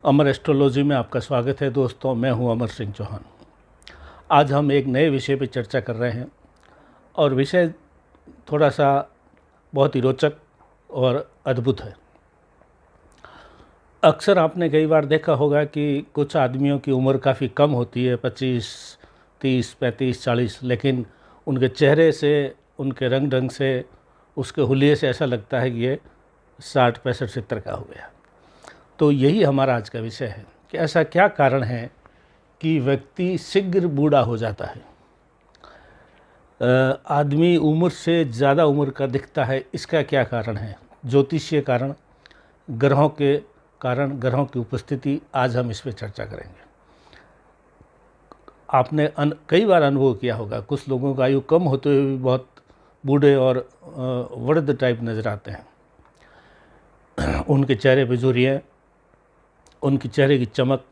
अमर astrology में आपका स्वागत है दोस्तों। मैं हूं अमर सिंह चौहान। आज हम एक नए विषय पर चर्चा कर रहे हैं और विषय थोड़ा सा बहुत ही रोचक और अद्भुत है। अक्सर आपने कई बार देखा होगा कि कुछ आदमियों की उम्र काफ़ी कम होती है, 25, 30, 35, 40, लेकिन उनके चेहरे से, उनके रंग ढंग से, उसके हुलिये से ऐसा लगता है कि ये 60, 65, 70 का हो गया। तो यही हमारा आज का विषय है कि ऐसा क्या कारण है कि व्यक्ति शीघ्र बूढ़ा हो जाता है। आदमी उम्र से ज़्यादा उम्र का दिखता है, इसका क्या कारण है? ज्योतिषीय कारण, ग्रहों के कारण, ग्रहों की उपस्थिति, आज हम इस पर चर्चा करेंगे। आपने कई बार अनुभव किया होगा, कुछ लोगों का आयु कम होते हुए भी बहुत बूढ़े और वृद्ध टाइप नज़र आते हैं। उनके चेहरे पे झुर्रियाँ, उनकी चेहरे की चमक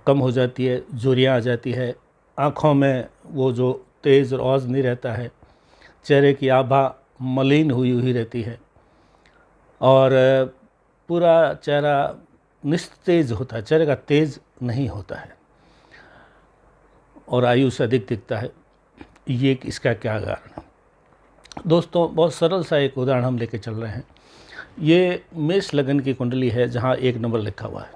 कम हो जाती है, झुर्रियाँ आ जाती है, आँखों में वो जो तेज़ और औज नहीं रहता है, चेहरे की आभा मलिन हुई हुई रहती है और पूरा चेहरा निस्तेज होता है, चेहरे का तेज नहीं होता है और आयु से अधिक दिखता है। ये इसका क्या कारण है? दोस्तों, बहुत सरल सा एक उदाहरण हम लेके चल रहे हैं। ये मेष लगन की कुंडली है जहाँ 1 नंबर लिखा हुआ है।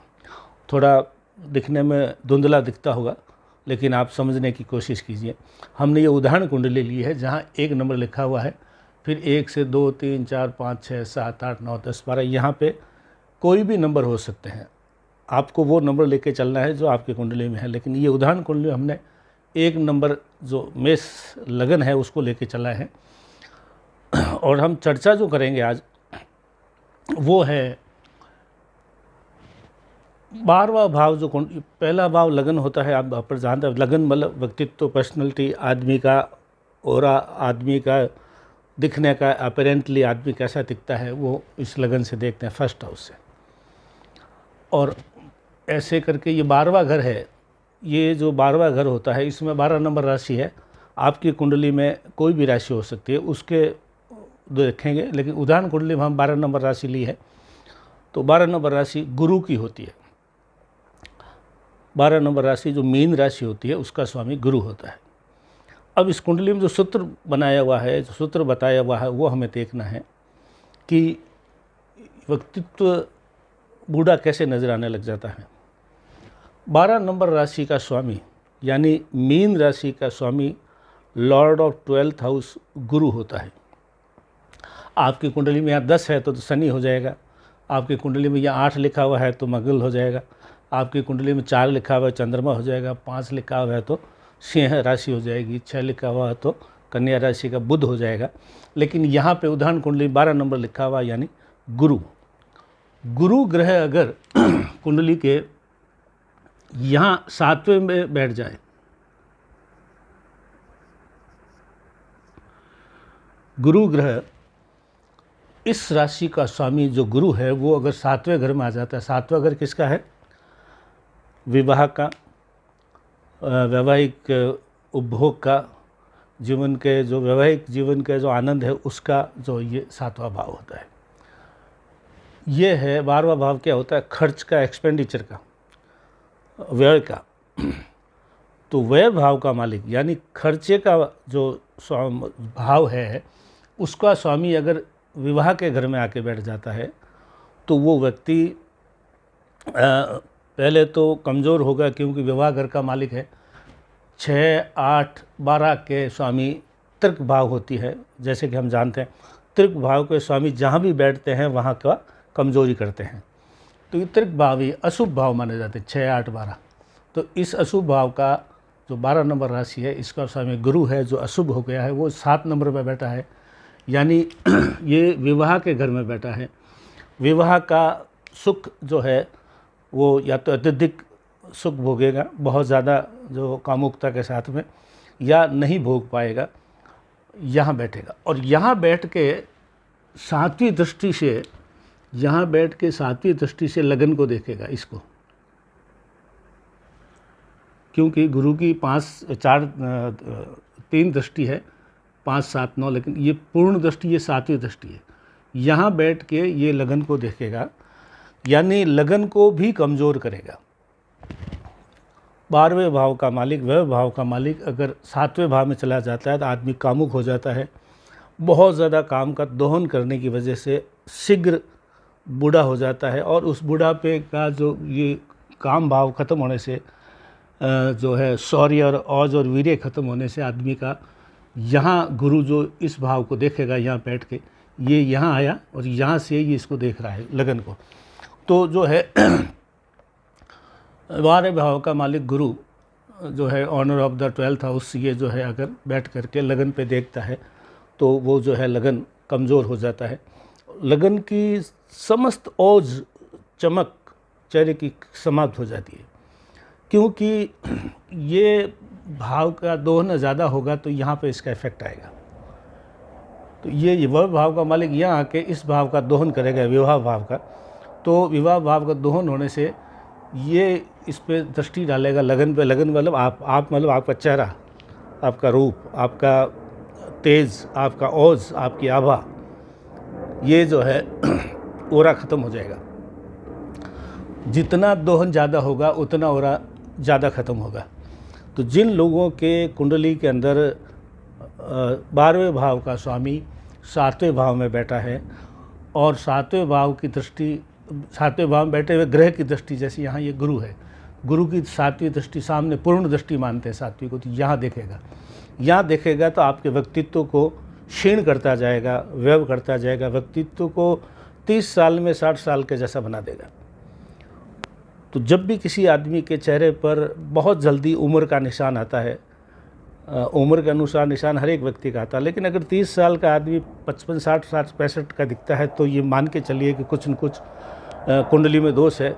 थोड़ा दिखने में धुंधला दिखता होगा, लेकिन आप समझने की कोशिश कीजिए। हमने ये उदाहरण कुंडली ली है जहाँ 1 नंबर लिखा हुआ है, फिर 1 से 2, 3, 4, 5, 6, 7, 8, 9, 10, 12, यहाँ पे कोई भी नंबर हो सकते हैं। आपको वो नंबर लेके चलना है जो आपकी कुंडली में है, लेकिन ये उदाहरण कुंडली हमने 1 नंबर जो मेष लगन है उसको लेके चला है। और हम चर्चा जो करेंगे आज वो है 12वां भाव। जो पहला भाव लगन होता है, आप पर जानते हैं, लगन मतलब व्यक्तित्व, पर्सनैलिटी, आदमी का ऑरा, आदमी का दिखने का, अपेरेंटली आदमी कैसा दिखता है वो इस लगन से देखते हैं, फर्स्ट हाउस से। और ऐसे करके ये 12वां घर है। ये जो 12वां घर होता है इसमें 12 नंबर राशि है। आपकी कुंडली में कोई भी राशि हो सकती है, उसके देखेंगे, लेकिन उदाहरण कुंडली में हम 12 नंबर राशि ली है। तो 12 नंबर राशि गुरु की होती है। 12 नंबर राशि जो मीन राशि होती है उसका स्वामी गुरु होता है। अब इस कुंडली में जो सूत्र बनाया हुआ है, जो सूत्र बताया हुआ है, वो हमें देखना है कि व्यक्तित्व बूढ़ा कैसे नजर आने लग जाता है। 12 नंबर राशि का स्वामी यानी मीन राशि का स्वामी लॉर्ड ऑफ 12th हाउस गुरु होता है। आपकी कुंडली में यहाँ 10 है तो शनि हो जाएगा। आपकी कुंडली में यहाँ 8 लिखा हुआ है तो मंगल हो जाएगा। आपकी कुंडली में 4 लिखा हुआ है चंद्रमा हो जाएगा। 5 लिखा हुआ है तो सिंह राशि हो जाएगी। 6 लिखा हुआ है तो कन्या राशि का बुध हो जाएगा। लेकिन यहाँ पे उदाहरण कुंडली 12 नंबर लिखा हुआ यानी गुरु। गुरु ग्रह अगर कुंडली के यहाँ 7वें में बैठ जाए, गुरु ग्रह इस राशि का स्वामी जो गुरु है वो अगर 7वें घर में आ जाता है। 7वां घर किसका है? विवाह का, वैवाहिक उपभोग का, जीवन के जो वैवाहिक जीवन के जो आनंद है उसका जो ये 7वां भाव होता है। ये है 12वां भाव। क्या होता है? खर्च का, एक्सपेंडिचर का, व्यय का। तो व्यय भाव का मालिक यानी खर्चे का जो भाव है उसका स्वामी अगर विवाह के घर में आके बैठ जाता है तो वो व्यक्ति पहले तो कमज़ोर होगा, क्योंकि विवाह घर का मालिक है। 6, 8, 12 के स्वामी तृक भाव होती है। जैसे कि हम जानते हैं तृक भाव के स्वामी जहाँ भी बैठते हैं वहाँ का कमज़ोरी करते हैं। तो ये तृक भाव ही अशुभ भाव माने जाते हैं, 6, 8, 12। तो इस अशुभ भाव का जो 12 नंबर राशि है इसका स्वामी गुरु है, जो अशुभ हो गया है, वो 7 नंबर पर बैठा है, यानी ये विवाह के घर में बैठा है। विवाह का सुख जो है वो या तो अत्यधिक सुख भोगेगा, बहुत ज़्यादा जो कामुकता के साथ में, या नहीं भोग पाएगा, यहाँ बैठेगा। और यहाँ बैठ के 7वीं दृष्टि से, यहाँ बैठ के 7वीं दृष्टि से लगन को देखेगा इसको, क्योंकि गुरु की 3 दृष्टि है, 5, 7, 9, लेकिन ये पूर्ण दृष्टि, ये 7वीं दृष्टि है। यहाँ बैठ के ये लगन को देखेगा। यानी लगन को भी कमज़ोर करेगा। 12वें भाव का मालिक, वह भाव का मालिक अगर 7वें भाव में चला जाता है तो आदमी कामुक हो जाता है, बहुत ज़्यादा काम का दोहन करने की वजह से शीघ्र बूढ़ा हो जाता है, और उस बुढ़ापे का जो ये काम भाव ख़त्म होने से जो है शौर्य और औज और वीर्य ख़त्म होने से आदमी का यहाँ गुरु जो इस भाव को देखेगा, यहाँ बैठ के ये यहाँ आया और यहाँ से ये इसको देख रहा है लगन को, तो जो है 12वें भाव का मालिक गुरु जो है honour of the 12th house, ये जो है अगर बैठ करके लगन पे देखता है तो वो जो है लगन कमज़ोर हो जाता है। लगन की समस्त औज चमक चेहरे की समाप्त हो जाती है, क्योंकि ये भाव का दोहन ज़्यादा होगा तो यहाँ पे इसका इफेक्ट आएगा। तो ये वह भाव का मालिक यहाँ आके इस भाव का दोहन करेगा, विवाह भाव का, तो विवाह भाव का दोहन होने से ये इस पे दृष्टि डालेगा लगन पे। लगन मतलब आप मतलब आपका चेहरा, आपका रूप, आपका तेज, आपका औज, आपकी आभा, ये जो है ओरा ख़त्म हो जाएगा। जितना दोहन ज़्यादा होगा उतना ओरा ज़्यादा ख़त्म होगा। तो जिन लोगों के कुंडली के अंदर 12वें भाव का स्वामी 7वें भाव में बैठा है और 7वें भाव की दृष्टि, 7वें भाव में बैठे हुए ग्रह की दृष्टि, जैसे यहाँ ये गुरु है, गुरु की 7वीं दृष्टि सामने पूर्ण दृष्टि मानते हैं 7वीं को, तो यहाँ देखेगा, यहाँ देखेगा तो आपके व्यक्तित्व को क्षीण करता जाएगा, व्यव करता जाएगा, व्यक्तित्व को 30 साल में 60 साल के जैसा बना देगा। तो जब भी किसी आदमी के चेहरे पर बहुत जल्दी उम्र का निशान आता है, उम्र के अनुसार निशान हर एक व्यक्ति का आता है, लेकिन अगर 30 साल का आदमी 55, 60, 65 का दिखता है तो ये मान के चलिए कि कुछ न कुछ कुंडली में दोष है,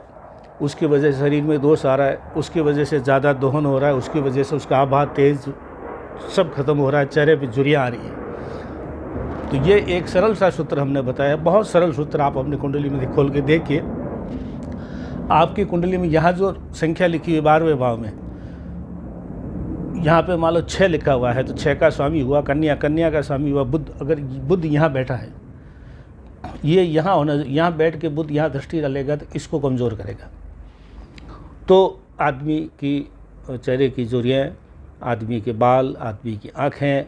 उसकी वजह से शरीर में दोष आ रहा है, उसकी वजह से ज़्यादा दोहन हो रहा है, उसकी वजह से उसका आभा तेज सब खत्म हो रहा है, चेहरे पे झुर्रियाँ आ रही है। तो ये एक सरल सा सूत्र हमने बताया, बहुत सरल सूत्र, आप अपनी कुंडली में खोल के देखिए। आपकी कुंडली में यहाँ जो संख्या लिखी हुई 12वें भाव में, यहाँ पे मान लो 6 लिखा हुआ है तो 6 का स्वामी हुआ कन्या, कन्या का स्वामी हुआ बुध। अगर बुध यहाँ बैठा है, ये यहाँ होना, यहाँ बैठ के बुध यहाँ दृष्टि डालेगा तो इसको कमज़ोर करेगा। तो आदमी की चेहरे की झुर्रियाँ, आदमी के बाल, आदमी की आँखें,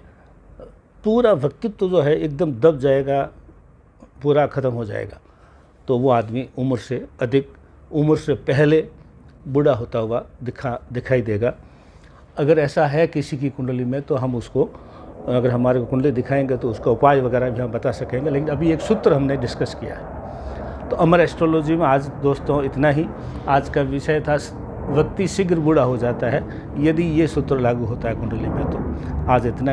पूरा व्यक्तित्व जो है एकदम दब जाएगा, पूरा ख़त्म हो जाएगा। तो वो आदमी उम्र से अधिक, उम्र से पहले बूढ़ा होता हुआ दिखाई देगा। अगर ऐसा है किसी की कुंडली में तो हम उसको, अगर हमारे को कुंडली दिखाएंगे तो उसका उपाय वगैरह भी हम बता सकेंगे, लेकिन अभी एक सूत्र हमने डिस्कस किया है। तो अमर एस्ट्रोलॉजी में आज दोस्तों इतना ही। आज का विषय था व्यक्ति शीघ्र बूढ़ा हो जाता है यदि ये सूत्र लागू होता है कुंडली में। तो आज इतना।